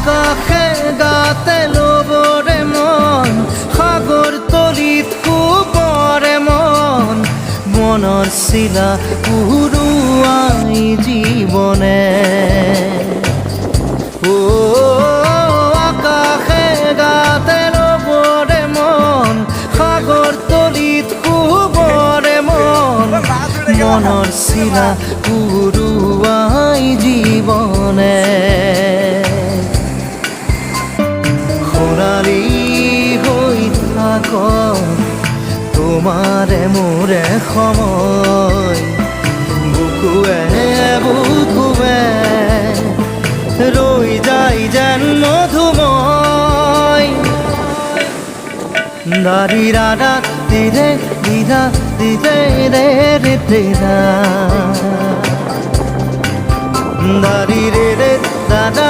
আকাশে গাতে লবৰে মন সাগৰ তলিত শুবৰে মন মনৰ চিলা উৰুৱাই জীৱনে আকাশে গাতে লবৰে মন সাগৰ তলিত শুবৰে মন মনৰ চিলা উৰুৱাই জীৱনে খৰালি হৈ থাক তোমাৰে মোৰে সময় বুকুৱে বুকুৱে ৰৈ যায় যেন মধুময় দাৰি ৰাধা দিদে দিদা দিদে ৰে ৰে দিদা দাৰি ৰে ৰে দাদা